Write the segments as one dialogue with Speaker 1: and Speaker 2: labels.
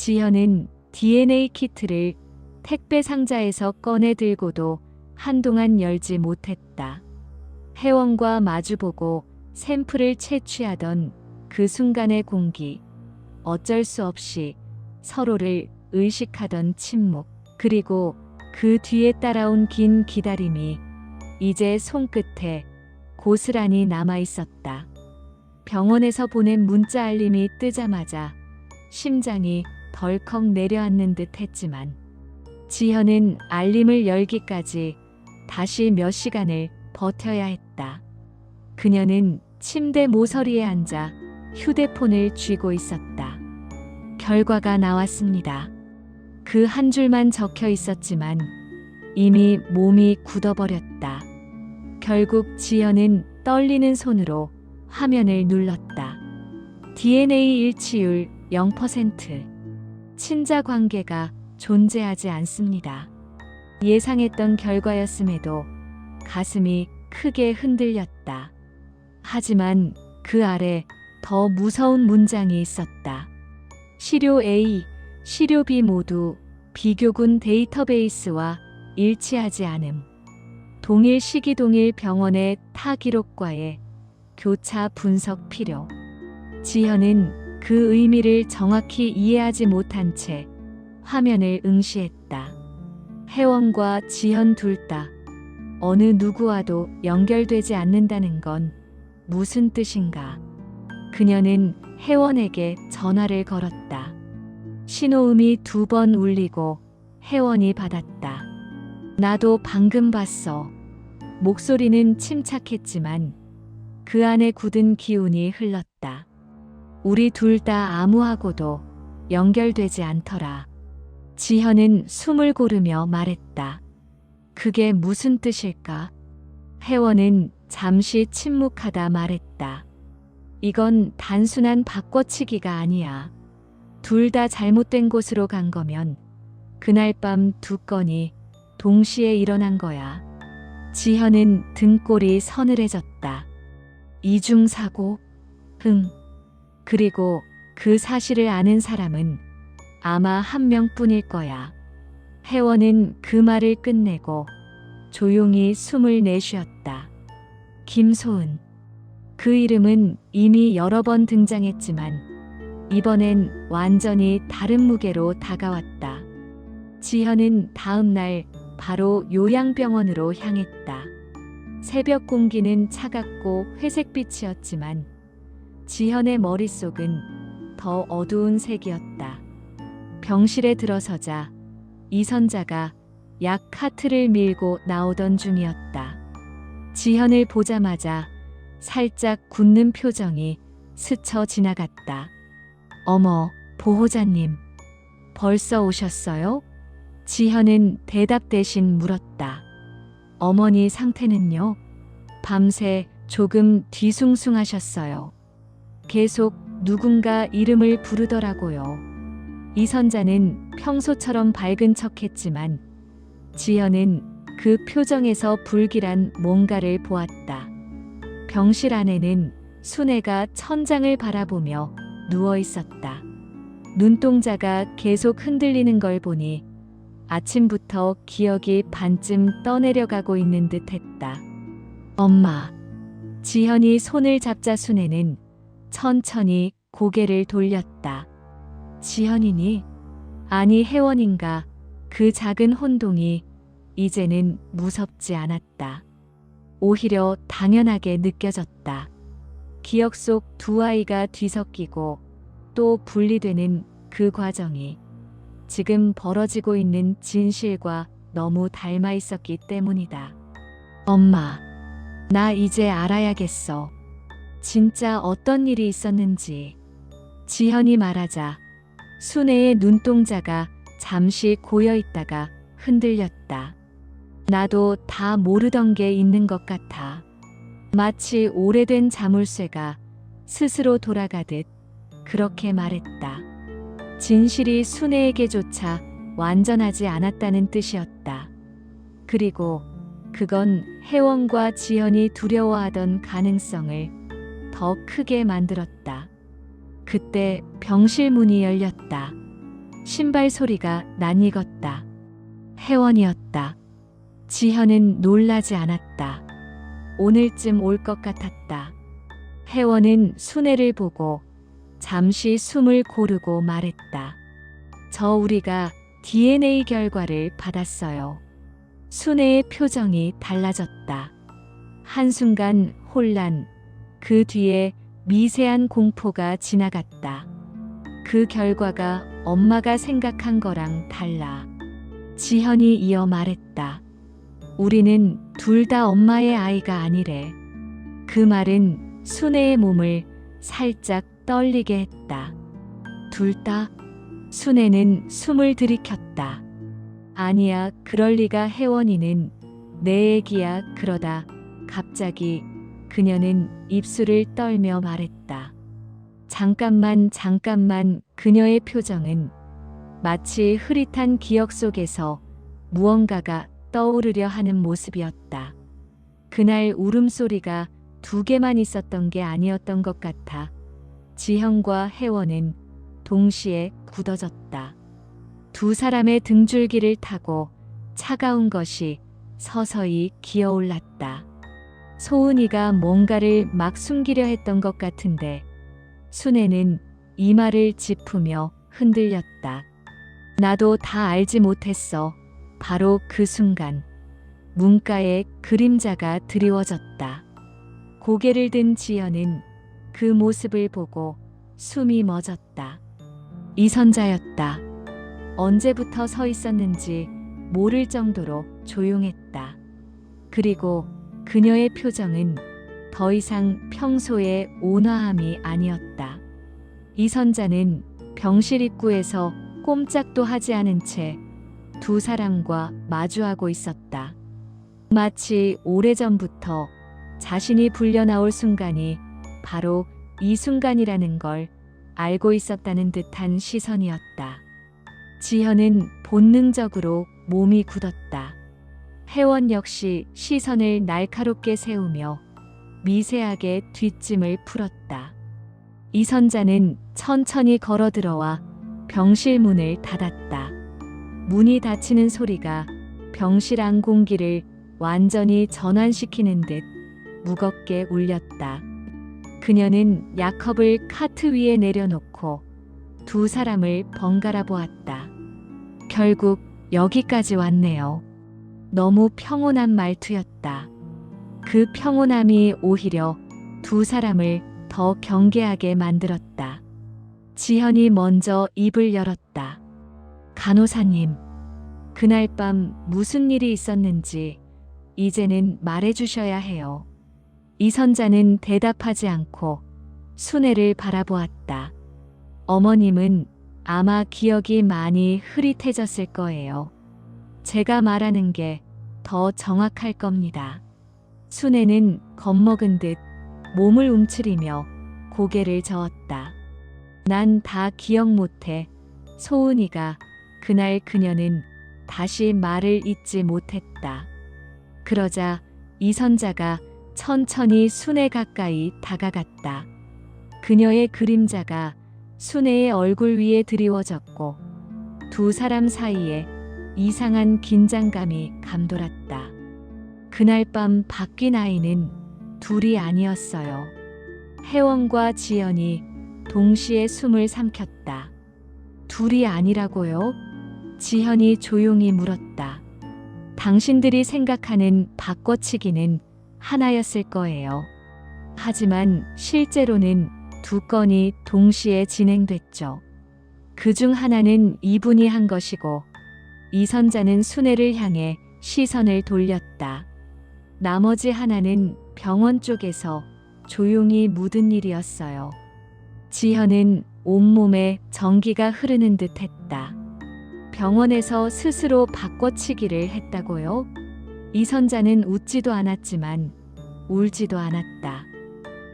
Speaker 1: 지현은 DNA 키트를 택배 상자에서 꺼내 들고도 한동안 열지 못했다. 혜원과 마주보고 샘플을 채취하던 그 순간의 공기, 어쩔 수 없이 서로를 의식하던 침묵, 그리고 그 뒤에 따라온 긴 기다림이 이제 손끝에 고스란히 남아 있었다. 병원에서 보낸 문자 알림이 뜨자마자 심장이 덜컥 내려앉는 듯 했지만 지현은 알림을 열기까지 다시 몇 시간을 버텨야 했다. 그녀는 침대 모서리에 앉아 휴대폰을 쥐고 있었다. 결과가 나왔습니다. 그 한 줄만 적혀 있었지만 이미 몸이 굳어버렸다. 결국 지현은 떨리는 손으로 화면을 눌렀다. DNA 일치율 0%. 친자 관계가 존재하지 않습니다. 예상했던 결과였음에도 가슴이 크게 흔들렸다. 하지만 그 아래 더 무서운 문장이 있었다. 시료 A, 시료 B 모두 비교군 데이터베이스와 일치하지 않음. 동일 시기 동일 병원의 타 기록과의 교차 분석 필요. 지현은 그 의미를 정확히 이해하지 못한 채 화면을 응시했다. 혜원과 지현 둘 다 어느 누구와도 연결되지 않는다는 건 무슨 뜻인가? 그녀는 혜원에게 전화를 걸었다. 신호음이 2번 울리고 혜원이 받았다. 나도 방금 봤어. 목소리는 침착했지만 그 안에 굳은 기운이 흘렀다. 우리 둘 다 아무하고도 연결되지 않더라. 지현은 숨을 고르며 말했다. 그게 무슨 뜻일까? 혜원은 잠시 침묵하다 말했다. 이건 단순한 바꿔치기가 아니야. 둘 다 잘못된 곳으로 간 거면 그날 밤 2건이 동시에 일어난 거야. 지현은 등골이 서늘해졌다. 이중사고? 그리고 그 사실을 아는 사람은 아마 한 명뿐일 거야. 혜원은 그 말을 끝내고 조용히 숨을 내쉬었다. 김소은. 그 이름은 이미 여러 번 등장했지만 이번엔 완전히 다른 무게로 다가왔다. 지현은 다음 날 바로 요양병원으로 향했다. 새벽 공기는 차갑고 회색빛이었지만 지현의 머릿속은 더 어두운 색이었다. 병실에 들어서자 이선자가 약 카트를 밀고 나오던 중이었다. 지현을 보자마자 살짝 굳는 표정이 스쳐 지나갔다. 어머, 보호자님. 벌써 오셨어요? 지현은 대답 대신 물었다. 어머니 상태는요? 밤새 조금 뒤숭숭하셨어요. 계속 누군가 이름을 부르더라고요. 이선자는 평소처럼 밝은 척했지만 지현은 그 표정에서 불길한 뭔가를 보았다. 병실 안에는 순애가 천장을 바라보며 누워 있었다. 눈동자가 계속 흔들리는 걸 보니 아침부터 기억이 반쯤 떠내려가고 있는 듯 했다. 엄마. 지현이 손을 잡자 순애는 천천히 고개를 돌렸다. 지현이니? 아니 혜원인가? 그 작은 혼동이 이제는 무섭지 않았다. 오히려 당연하게 느껴졌다. 기억 속 두 아이가 뒤섞이고 또 분리되는 그 과정이 지금 벌어지고 있는 진실과 너무 닮아 있었기 때문이다. 엄마, 나 이제 알아야겠어. 진짜 어떤 일이 있었는지. 지현이 말하자 순애의 눈동자가 잠시 고여 있다가 흔들렸다. 나도 다 모르던 게 있는 것 같아. 마치 오래된 자물쇠가 스스로 돌아가듯 그렇게 말했다. 진실이 순애에게조차 완전하지 않았다는 뜻이었다. 그리고 그건 혜원과 지현이 두려워하던 가능성을 더 크게 만들었다. 그때 병실 문이 열렸다. 신발 소리가 낯익었다. 혜원이었다. 지현은 놀라지 않았다. 오늘쯤 올 것 같았다. 혜원은 순애를 보고 잠시 숨을 고르고 말했다. 저 우리가 DNA 결과를 받았어요. 순애의 표정이 달라졌다. 한순간 혼란, 그 뒤에 미세한 공포가 지나갔다. 그 결과가 엄마가 생각한 거랑 달라. 지현이 이어 말했다. 우리는 둘 다 엄마의 아이가 아니래. 그 말은 순애의 몸을 살짝 떨리게 했다. 둘 다? 순애는 숨을 들이켰다. 아니야, 그럴 리가. 혜원이는 내 애기야. 그러다 갑자기 그녀는 입술을 떨며 말했다. 잠깐만. 그녀의 표정은 마치 흐릿한 기억 속에서 무언가가 떠오르려 하는 모습이었다. 그날 울음소리가 두 개만 있었던 게 아니었던 것 같아. 지현과 혜원은 동시에 굳어졌다. 두 사람의 등줄기를 타고 차가운 것이 서서히 기어올랐다. 소은이가 뭔가를 막 숨기려 했던 것 같은데 순애는 이마를 짚으며 흔들렸다. 나도 다 알지 못했어. 바로 그 순간 문가에 그림자가 드리워졌다. 고개를 든 지연은 그 모습을 보고 숨이 멎었다. 이선자였다. 언제부터 서 있었는지 모를 정도로 조용했다. 그리고 그녀의 표정은 더 이상 평소의 온화함이 아니었다. 이선자는 병실 입구에서 꼼짝도 하지 않은 채 두 사람과 마주하고 있었다. 마치 오래전부터 자신이 불려나올 순간이 바로 이 순간이라는 걸 알고 있었다는 듯한 시선이었다. 지현은 본능적으로 몸이 굳었다. 혜원 역시 시선을 날카롭게 세우며 미세하게 뒷짐을 풀었다. 이선자는 천천히 걸어들어와 병실 문을 닫았다. 문이 닫히는 소리가 병실 안 공기를 완전히 전환시키는 듯 무겁게 울렸다. 그녀는 약컵을 카트 위에 내려놓고 두 사람을 번갈아 보았다. 결국 여기까지 왔네요. 너무 평온한 말투였다. 그 평온함이 오히려 두 사람을 더 경계하게 만들었다. 지현이 먼저 입을 열었다. 간호사님, 그날 밤 무슨 일이 있었는지 이제는 말해주셔야 해요. 이선자는 대답하지 않고 순애를 바라보았다. 어머님은 아마 기억이 많이 흐릿해졌을 거예요. 제가 말하는 게 더 정확할 겁니다. 순애는 겁먹은 듯 몸을 움츠리며 고개를 저었다. 난 다 기억 못해. 소은이가 그날 그녀는 다시 말을 잇지 못했다. 그러자 이선자가 천천히 순애 가까이 다가갔다. 그녀의 그림자가 순애의 얼굴 위에 드리워졌고 두 사람 사이에 이상한 긴장감이 감돌았다. 그날 밤 바뀐 아이는 둘이 아니었어요. 혜원과 지연이 동시에 숨을 삼켰다. 둘이 아니라고요? 지현이 조용히 물었다. 당신들이 생각하는 바꿔치기는 하나였을 거예요. 하지만 실제로는 두 건이 동시에 진행됐죠. 그중 하나는 이분이 한 것이고 이선자는 순애를 향해 시선을 돌렸다. 나머지 하나는 병원 쪽에서 조용히 묻은 일이었어요. 지현은 온몸에 전기가 흐르는 듯 했다. 병원에서 스스로 바꿔치기를 했다고요? 이선자는 웃지도 않았지만 울지도 않았다.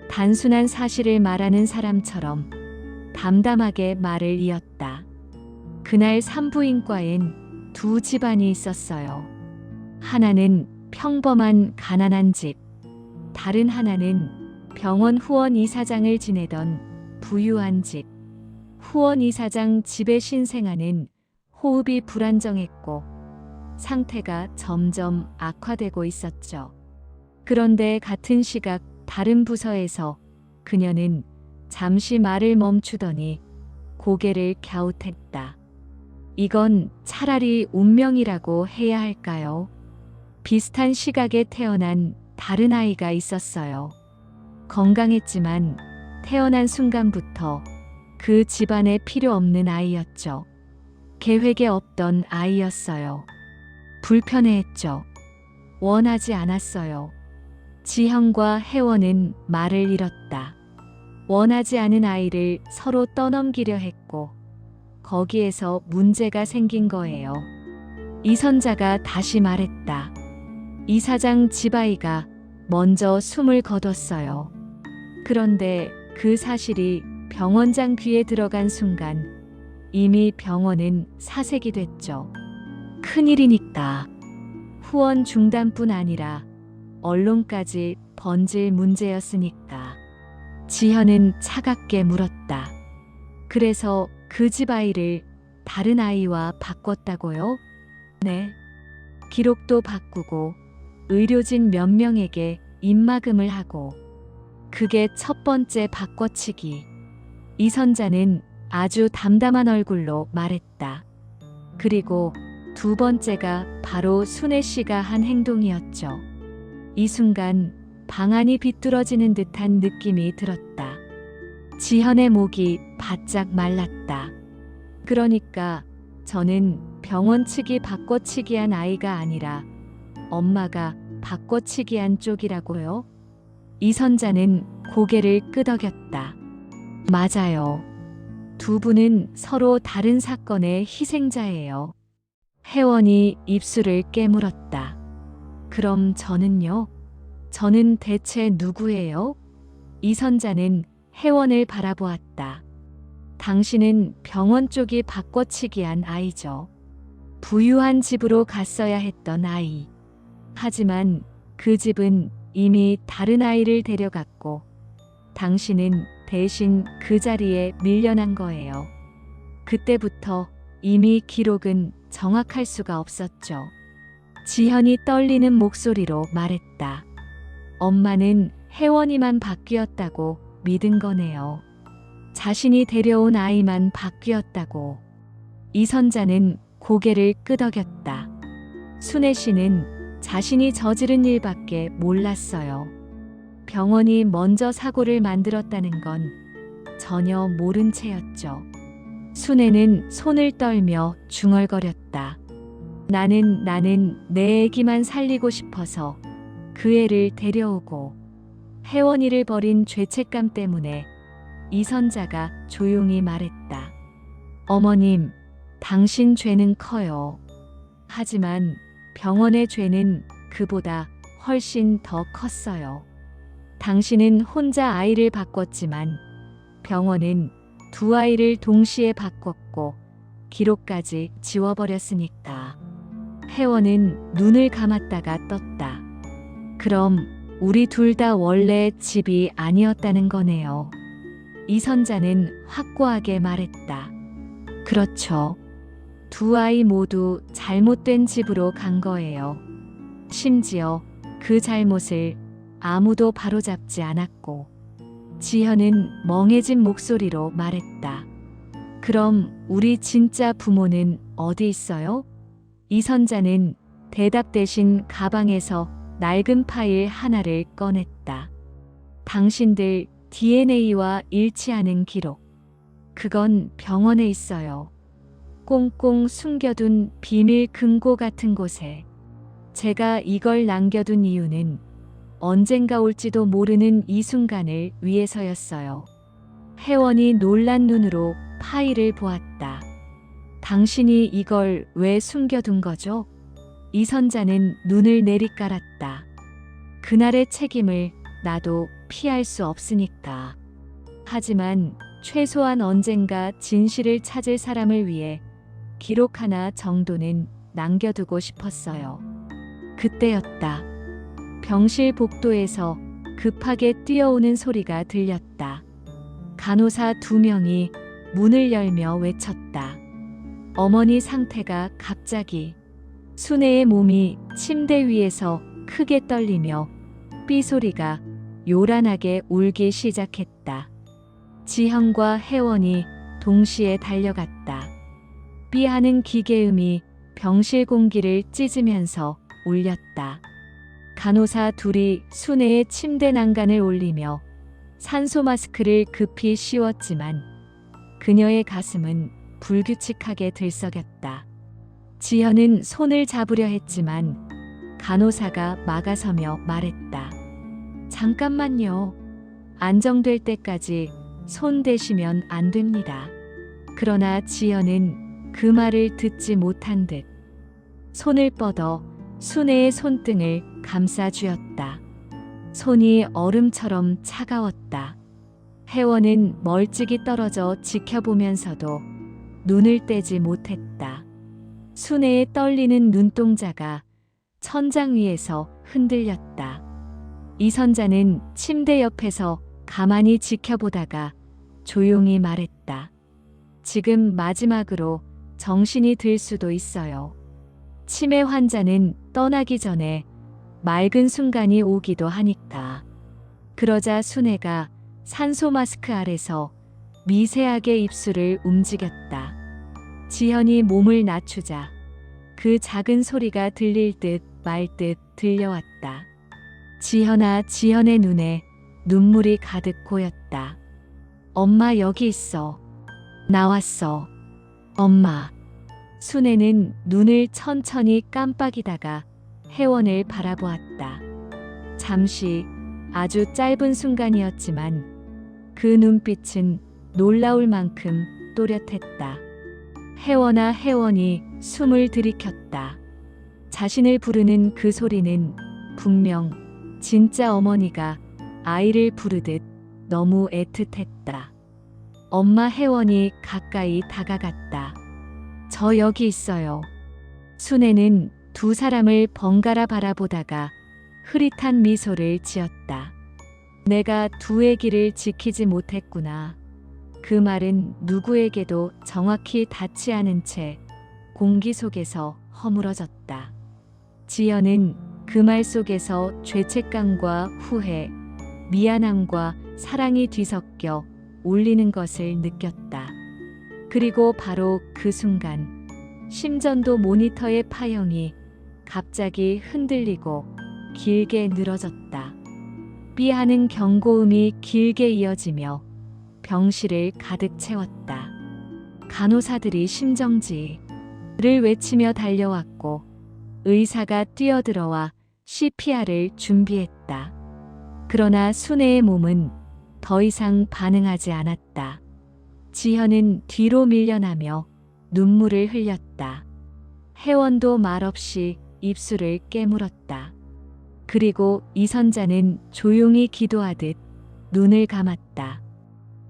Speaker 1: 단순한 사실을 말하는 사람처럼 담담하게 말을 이었다. 그날 산부인과엔 두 집안이 있었어요. 하나는 평범한 가난한 집, 다른 하나는 병원 후원 이사장을 지내던 부유한 집. 후원 이사장 집에 신생아는 호흡이 불안정했고 상태가 점점 악화되고 있었죠. 그런데 같은 시각 다른 부서에서 그녀는 잠시 말을 멈추더니 고개를 갸웃했다. 이건 차라리 운명이라고 해야 할까요? 비슷한 시각에 태어난 다른 아이가 있었어요. 건강했지만 태어난 순간부터 그 집안에 필요 없는 아이였죠. 계획에 없던 아이였어요. 불편해했죠. 원하지 않았어요. 지현과 혜원은 말을 잃었다. 원하지 않은 아이를 서로 떠넘기려 했고 거기에서 문제가 생긴 거예요. 이선자가 다시 말했다. 이사장 집아이가 먼저 숨을 거뒀어요. 그런데 그 사실이 병원장 귀에 들어간 순간 이미 병원은 사색이 됐죠. 큰일이니까. 후원 중단뿐 아니라 언론까지 번질 문제였으니까. 지현은 차갑게 물었다. 그래서 그 집 아이를 다른 아이와 바꿨다고요? 네. 기록도 바꾸고 의료진 몇 명에게 입막음을 하고 그게 첫 번째 바꿔치기. 이선자는 아주 담담한 얼굴로 말했다. 그리고 두 번째가 바로 순애 씨가 한 행동이었죠. 이 순간 방안이 비뚤어지는 듯한 느낌이 들었다. 지현의 목이 바짝 말랐다. 그러니까 저는 병원 측이 바꿔치기한 아이가 아니라 엄마가 바꿔치기한 쪽이라고요? 이선자는 고개를 끄덕였다. 맞아요. 두 분은 서로 다른 사건의 희생자예요. 혜원이 입술을 깨물었다. 그럼 저는요? 저는 대체 누구예요? 이선자는 혜원을 바라보았다. 당신은 병원 쪽이 바꿔치기한 아이죠. 부유한 집으로 갔어야 했던 아이. 하지만 그 집은 이미 다른 아이를 데려갔고 당신은 대신 그 자리에 밀려난 거예요. 그때부터 이미 기록은 정확할 수가 없었죠. 지현이 떨리는 목소리로 말했다. 엄마는 혜원이만 바뀌었다고 믿은 거네요. 자신이 데려온 아이만 바뀌었다고. 이선자는 고개를 끄덕였다. 순애 씨는 자신이 저지른 일밖에 몰랐어요. 병원이 먼저 사고를 만들었다는 건 전혀 모른 채였죠. 순애는 손을 떨며 중얼거렸다. 나는 내 애기만 살리고 싶어서 그 애를 데려오고 혜원이를 버린 죄책감 때문에. 이선자가 조용히 말했다. 어머님, 당신 죄는 커요. 하지만 병원의 죄는 그보다 훨씬 더 컸어요. 당신은 혼자 아이를 바꿨지만 병원은 두 아이를 동시에 바꿨고 기록까지 지워버렸으니까. 혜원은 눈을 감았다가 떴다. 그럼 우리 둘 다 원래 집이 아니었다는 거네요. 이선자는 확고하게 말했다. 그렇죠. 두 아이 모두 잘못된 집으로 간 거예요. 심지어 그 잘못을 아무도 바로잡지 않았고. 지현은 멍해진 목소리로 말했다. 그럼 우리 진짜 부모는 어디 있어요? 이선자는 대답 대신 가방에서 낡은 파일 하나를 꺼냈다. 당신들 DNA와 일치하는 기록. 그건 병원에 있어요. 꽁꽁 숨겨둔 비밀 금고 같은 곳에. 제가 이걸 남겨둔 이유는 언젠가 올지도 모르는 이 순간을 위해서였어요. 혜원이 놀란 눈으로 파일을 보았다. 당신이 이걸 왜 숨겨둔 거죠? 이선자는 눈을 내리깔았다. 그날의 책임을 나도 피할 수 없으니까. 하지만 최소한 언젠가 진실을 찾을 사람을 위해 기록 하나 정도는 남겨두고 싶었어요. 그때였다. 병실 복도에서 급하게 뛰어오는 소리가 들렸다. 간호사 2명이 문을 열며 외쳤다. 어머니 상태가 갑자기. 순애의 몸이 침대 위에서 크게 떨리며 삐소리가 요란하게 울기 시작했다. 지현과 혜원이 동시에 달려갔다. 삐하는 기계음이 병실 공기를 찢으면서 울렸다. 간호사 둘이 순애의 침대 난간을 올리며 산소 마스크를 급히 씌웠지만 그녀의 가슴은 불규칙하게 들썩였다. 지현은 손을 잡으려 했지만 간호사가 막아서며 말했다. 잠깐만요. 안정될 때까지 손 대시면 안 됩니다. 그러나 지현은 그 말을 듣지 못한 듯 손을 뻗어 순애의 손등을 감싸 쥐었다. 손이 얼음처럼 차가웠다. 혜원은 멀찍이 떨어져 지켜보면서도 눈을 떼지 못했다. 순애의 떨리는 눈동자가 천장 위에서 흔들렸다. 이선자는 침대 옆에서 가만히 지켜보다가 조용히 말했다. 지금 마지막으로 정신이 들 수도 있어요. 치매 환자는 떠나기 전에 맑은 순간이 오기도 하니까. 그러자 순애가 산소 마스크 아래서 미세하게 입술을 움직였다. 지현이 몸을 낮추자 그 작은 소리가 들릴 듯 말 듯 들려왔다. 지현아, 지현의 눈에 눈물이 가득 고였다. 엄마 여기 있어. 나왔어. 엄마. 순애는 눈을 천천히 깜빡이다가 혜원을 바라보았다. 잠시, 아주 짧은 순간이었지만 그 눈빛은 놀라울 만큼 또렷했다. 혜원아, 혜원이 숨을 들이켰다. 자신을 부르는 그 소리는 분명 진짜 어머니가 아이를 부르듯 너무 애틋했다. 엄마. 혜원이 가까이 다가갔다. 저 여기 있어요. 순애는 두 사람을 번갈아 바라보다가 흐릿한 미소를 지었다. 내가 두 애기를 지키지 못했구나. 그 말은 누구에게도 정확히 닿지 않은 채 공기 속에서 허물어졌다. 지연은 그 말 속에서 죄책감과 후회, 미안함과 사랑이 뒤섞여 울리는 것을 느꼈다. 그리고 바로 그 순간 심전도 모니터의 파형이 갑자기 흔들리고 길게 늘어졌다. 삐하는 경고음이 길게 이어지며 병실을 가득 채웠다. 간호사들이 심정지를 외치며 달려왔고 의사가 뛰어들어와 CPR을 준비했다. 그러나 순애의 몸은 더 이상 반응하지 않았다. 지현은 뒤로 밀려나며 눈물을 흘렸다. 혜원도 말없이 입술을 깨물었다. 그리고 이선자는 조용히 기도하듯 눈을 감았다.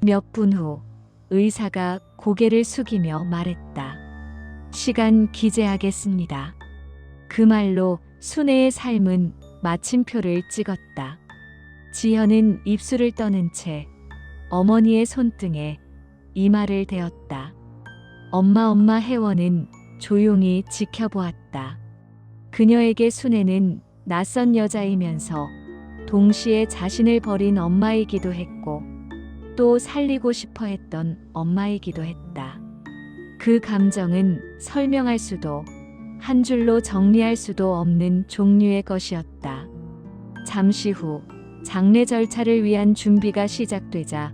Speaker 1: 몇 분 후 의사가 고개를 숙이며 말했다. 시간 기재하겠습니다. 그 말로 순애의 삶은 마침표를 찍었다. 지현은 입술을 떠는 채 어머니의 손등에 이마를 대었다. 엄마, 엄마. 혜원은 조용히 지켜보았다. 그녀에게 순애는 낯선 여자이면서 동시에 자신을 버린 엄마이기도 했고 또 살리고 싶어 했던 엄마이기도 했다. 그 감정은 설명할 수도 한 줄로 정리할 수도 없는 종류의 것이었다. 잠시 후 장례 절차를 위한 준비가 시작되자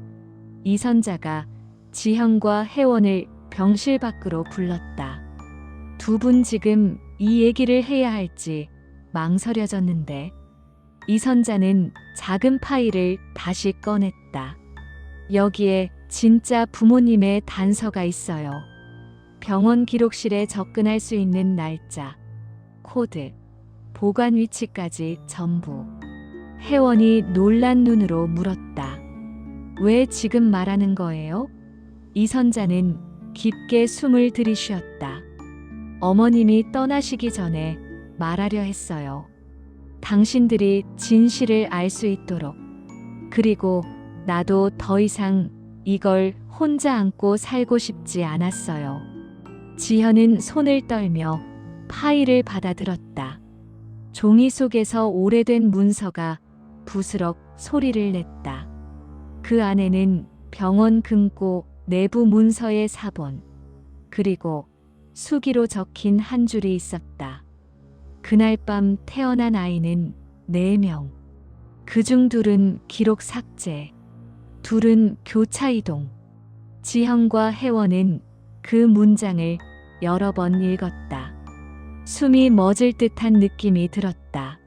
Speaker 1: 이선자가 지현과 혜원을 병실 밖으로 불렀다. 두 분 지금 이 얘기를 해야 할지 망설여졌는데 이선자는 작은 파일을 다시 꺼냈다. 여기에 진짜 부모님의 단서가 있어요. 병원 기록실에 접근할 수 있는 날짜, 코드, 보관 위치까지 전부. 혜원이 놀란 눈으로 물었다. 왜 지금 말하는 거예요? 이선자는 깊게 숨을 들이쉬었다. 어머님이 떠나시기 전에 말하려 했어요. 당신들이 진실을 알 수 있도록. 그리고 나도 더 이상 이걸 혼자 안고 살고 싶지 않았어요. 지현은 손을 떨며 파일을 받아들었다. 종이 속에서 오래된 문서가 부스럭 소리를 냈다. 그 안에는 병원 금고 내부 문서의 사본, 그리고 수기로 적힌 한 줄이 있었다. 그날 밤 태어난 아이는 4명. 그중 2은 기록 삭제, 2은 교차 이동. 지현과 혜원은 그 문장을 여러 번 읽었다. 숨이 멎을 듯한 느낌이 들었다.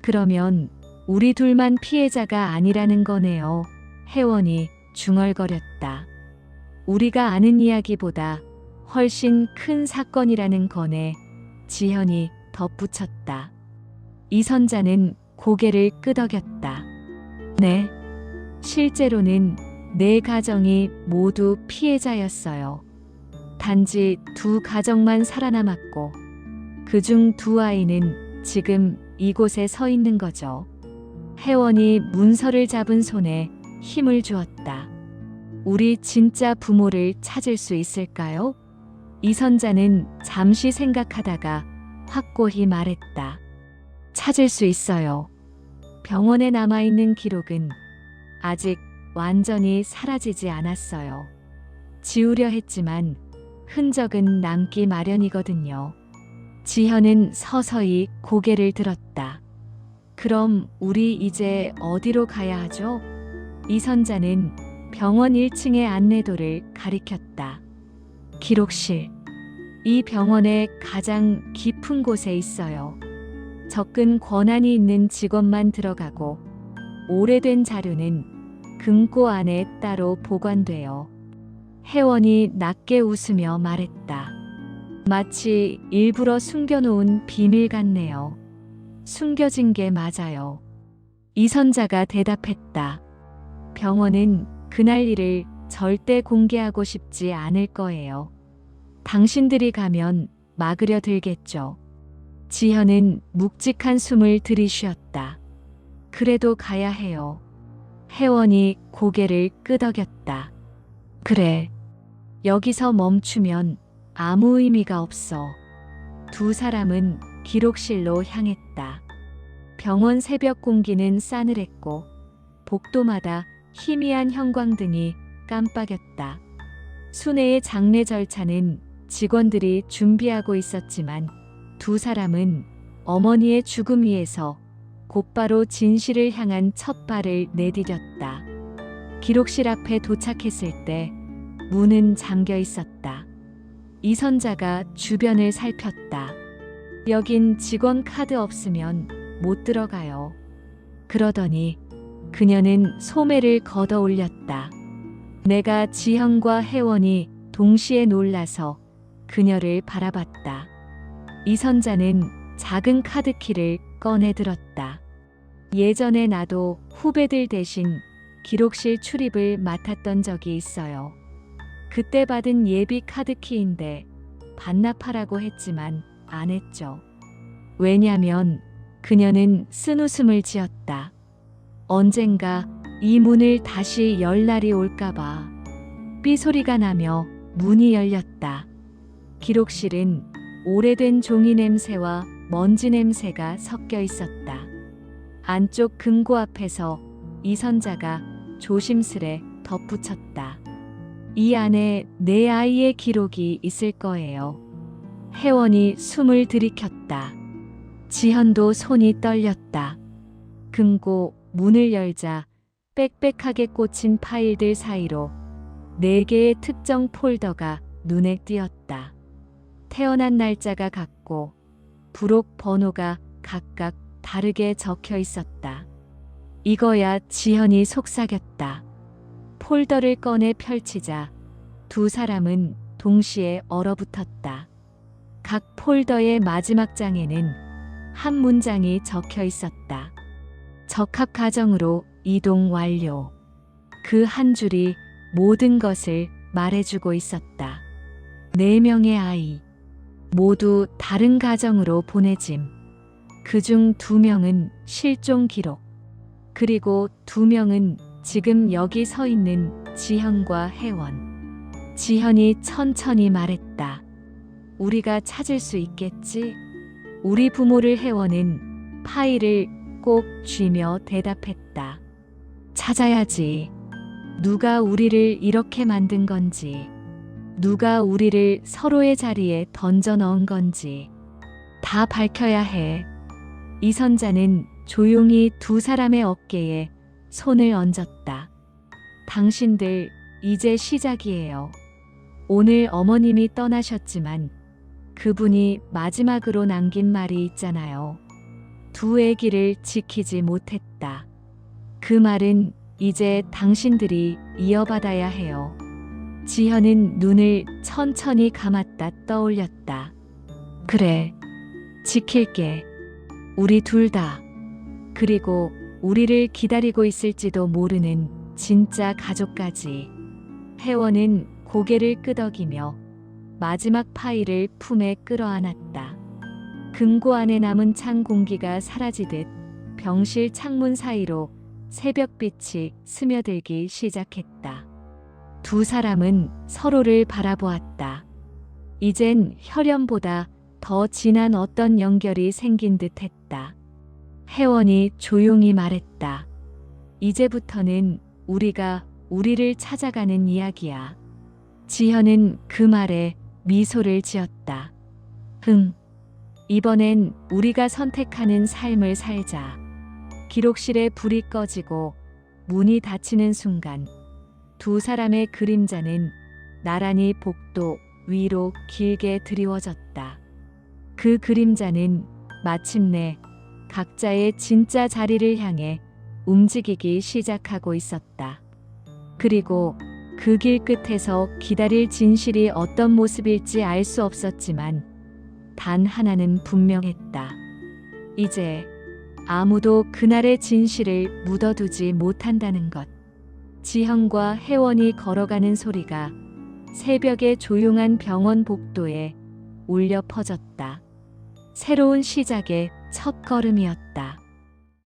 Speaker 1: 그러면 우리 둘만 피해자가 아니라는 거네요. 혜원이 중얼거렸다. 우리가 아는 이야기보다 훨씬 큰 사건이라는 거네. 지현이 덧붙였다. 이선자는 고개를 끄덕였다. 네. 실제로는 4가정이 모두 피해자였어요. 단지 2가정만 살아남았고 그중 2아이는 지금 이곳에 서 있는 거죠. 혜원이 문서를 잡은 손에 힘을 주었다. 우리 진짜 부모를 찾을 수 있을까요? 이선자는 잠시 생각하다가 확고히 말했다. 찾을 수 있어요. 병원에 남아있는 기록은 아직 완전히 사라지지 않았어요. 지우려 했지만 흔적은 남기 마련이거든요. 지현은 서서히 고개를 들었다. 그럼 우리 이제 어디로 가야 하죠? 이선자는 병원 1층의 안내도를 가리켰다. 기록실. 이 병원의 가장 깊은 곳에 있어요. 접근 권한이 있는 직원만 들어가고 오래된 자료는 금고 안에 따로 보관돼요. 혜원이 낮게 웃으며 말했다. 마치 일부러 숨겨놓은 비밀 같네요. 숨겨진 게 맞아요. 이선자가 대답했다. 병원은 그날 일을 절대 공개하고 싶지 않을 거예요. 당신들이 가면 막으려 들겠죠. 지현은 묵직한 숨을 들이쉬었다. 그래도 가야 해요. 혜원이 고개를 끄덕였다. 그래. 여기서 멈추면 아무 의미가 없어. 2 사람은 기록실로 향했다. 병원 새벽 공기는 싸늘했고 복도마다 희미한 형광등이 깜빡였다. 순애의 장례 절차는 직원들이 준비하고 있었지만 2 사람은 어머니의 죽음 위에서 곧바로 진실을 향한 첫 발을 내디뎠다. 기록실 앞에 도착했을 때 문은 잠겨 있었다. 이선자가 주변을 살폈다. 여긴 직원 카드 없으면 못 들어가요. 그러더니 그녀는 소매를 걷어 올렸다. 내가 지현과 혜원이 동시에 놀라서 그녀를 바라봤다. 이선자는 작은 카드키를 꺼내 들었다. 예전에 나도 후배들 대신 기록실 출입을 맡았던 적이 있어요. 그때 받은 예비 카드키인데 반납하라고 했지만 안 했죠. 왜냐면 그녀는 쓴웃음을 지었다. 언젠가 이 문을 다시 열 날이 올까봐. 삐소리가 나며 문이 열렸다. 기록실은 오래된 종이 냄새와 먼지 냄새가 섞여 있었다. 안쪽 금고 앞에서 이선자가 조심스레 덧붙였다. 이 안에 내 아이의 기록이 있을 거예요. 혜원이 숨을 들이켰다. 지현도 손이 떨렸다. 금고 문을 열자 빽빽하게 꽂힌 파일들 사이로 4개의 특정 폴더가 눈에 띄었다. 태어난 날짜가 같고 부록 번호가 각각 다르게 적혀 있었다. 이거야. 지현이 속삭였다. 폴더를 꺼내 펼치자 2 사람은 동시에 얼어붙었다. 각 폴더의 마지막 장에는 한 문장이 적혀 있었다. 적합 가정으로 이동 완료. 그 한 줄이 모든 것을 말해주고 있었다. 4명의 아이, 모두 다른 가정으로 보내짐. 그중 2명은 실종 기록. 그리고 2명은 지금 여기 서 있는 지현과 혜원. 지현이 천천히 말했다. 우리가 찾을 수 있겠지? 우리 부모를. 혜원은 파일을 꼭 쥐며 대답했다. 찾아야지. 누가 우리를 이렇게 만든 건지, 누가 우리를 서로의 자리에 던져 넣은 건지 다 밝혀야 해. 이선자는 조용히 두 사람의 어깨에 손을 얹었다. 당신들 이제 시작이에요. 오늘 어머님이 떠나셨지만 그분이 마지막으로 남긴 말이 있잖아요. 두 애기를 지키지 못했다. 그 말은 이제 당신들이 이어받아야 해요. 지현은 눈을 천천히 감았다 떠올렸다. 그래, 지킬게. 우리 둘 다. 그리고 우리를 기다리고 있을지도 모르는 진짜 가족까지. 혜원은 고개를 끄덕이며 마지막 파일을 품에 끌어안았다. 금고 안에 남은 찬 공기가 사라지듯 병실 창문 사이로 새벽빛이 스며들기 시작했다. 두 사람은 서로를 바라보았다. 이젠 혈연보다 더 진한 어떤 연결이 생긴 듯 했다. 혜원이 조용히 말했다. 이제부터는 우리가 우리를 찾아가는 이야기야. 지현은 그 말에 미소를 지었다. 이번엔 우리가 선택하는 삶을 살자. 기록실에 불이 꺼지고 문이 닫히는 순간 두 사람의 그림자는 나란히 복도 위로 길게 드리워졌다. 그 그림자는 마침내 각자의 진짜 자리를 향해 움직이기 시작하고 있었다. 그리고 그 길 끝에서 기다릴 진실이 어떤 모습일지 알 수 없었지만 단 하나는 분명했다. 이제 아무도 그날의 진실을 묻어두지 못한다는 것. 지현과 혜원이 걸어가는 소리가 새벽의 조용한 병원 복도에 울려 퍼졌다. 새로운 시작의 첫 걸음이었다.